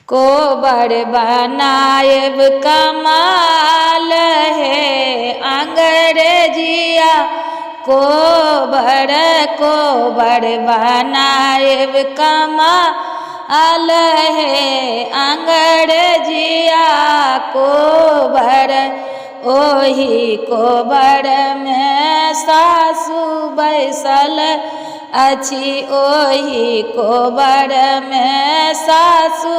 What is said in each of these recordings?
को बड़ बनाएब कमाल है अंग्रेजिया को बड़ बनाएब कमाल है अंग्रेजिया को बड़ ओही को बड़ में सासु बैसल अछि ओही को बड़ में सासु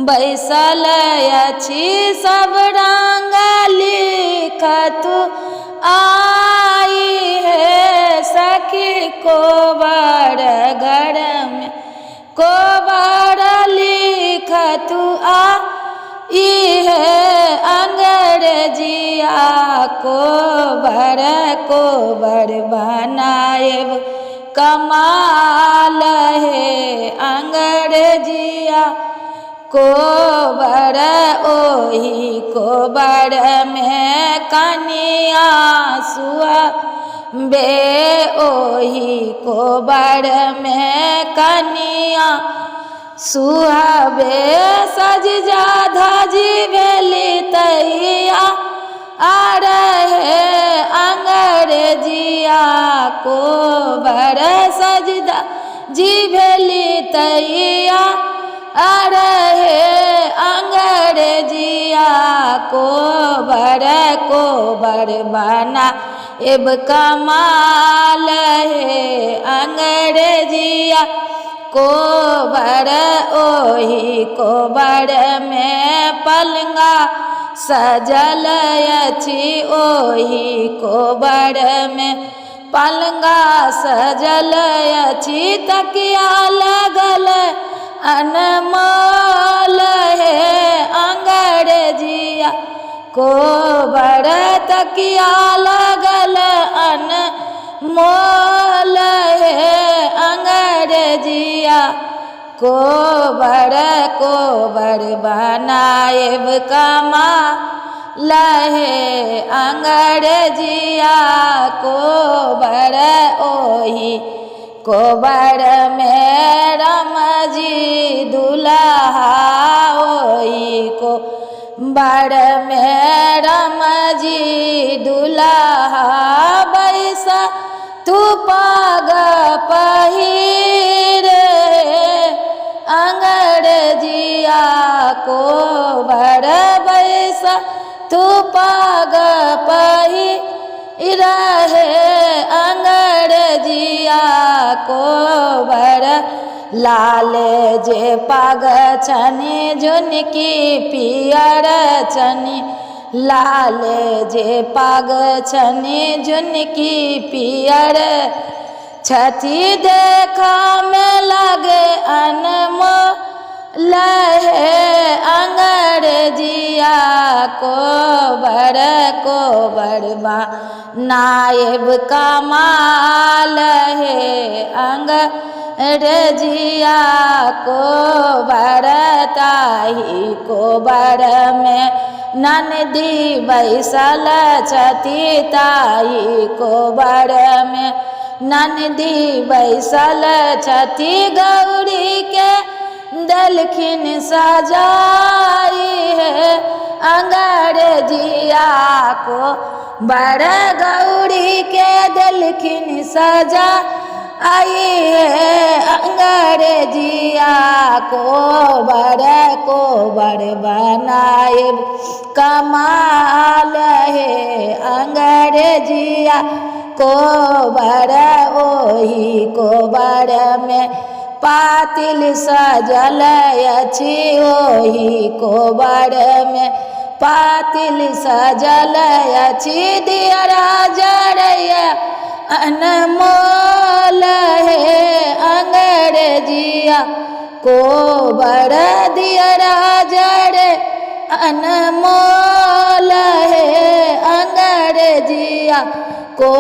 बैसल अछि सब रंग लिखतु आई है सखी को बड़ घर में को बड़ लिखतु आई है अंग्रेजिया को बड़ बनाएब कमाल है अंग्रेजिया को बड़ ओही को बड़ में कनिया सुआ बे ओही को बड़ में कनिया सुहाबे सज जा धजी भेली तैया आ रहे अंग्रेजिया को बड़ सजदा जी भेली तैया आ रहे अंग्रेजिया को बड़ बना एब कमाल है अंग्रेजिया को बड़ ओही को बड़ में पलंगा सजल अछि ओही को बड़ में पलंगा सजल अछि तकिया लगल अनमोल है अंग्रेजिया को बड़ तकिया लगल अनमोल है अंग्रेजिया को बड़ बनाएब कमाल है अंग्रेजिया को बड़ ओही को बड़ में रामजी दुल्हा ओही को बड़ में रामजी दुल्हा बैसा तू पाग पहिर अंग्रेजिया को बड़ बैसा तू पाग पहिर अंग्रेजिया को बड़ लाल जे पाग छनी झुनकी पियर छनी लाल जे पाग छनी झुनकी पियर छठी देखा में लगे अनमोल है अंग्रेजिया को बड़ बनाएब कमाल है अंग्रेजिया को बड़ ताही को बड़ में ननदी बैसल छती ताही को बड़ में ननदी बैसल छती गौरी के दलखिन सजाई है अंग्रेजिया को बड़ गौरी के दलखिन सजा आई है अंग्रेजिया को बड़ बनाएब कमाल है अंग्रेजिया को बड़ ओही को बड़ में पातिल सजल अछि ओही को बड़ में पातिल सजल अछि दियरा जरैया अनमोल है अंग्रेजिया को बड़ दियरा जरे अनमोल है अंग्रेजिया को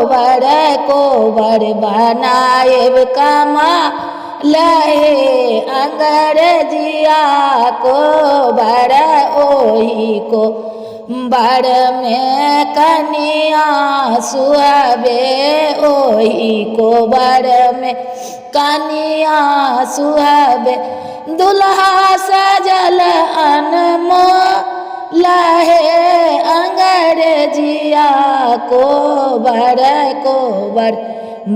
बड़ बनाएब कमाल है अंग्रेजिया को बड़ ओही को बड़ में कनिया सुहाबे ओही को बड़ में कनिया सुहाबे दुल्हा सज है अंग्रेजिया कोबर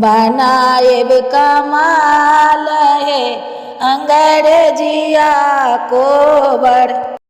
बनाएब कमाल है अंग्रेजिया कोबर।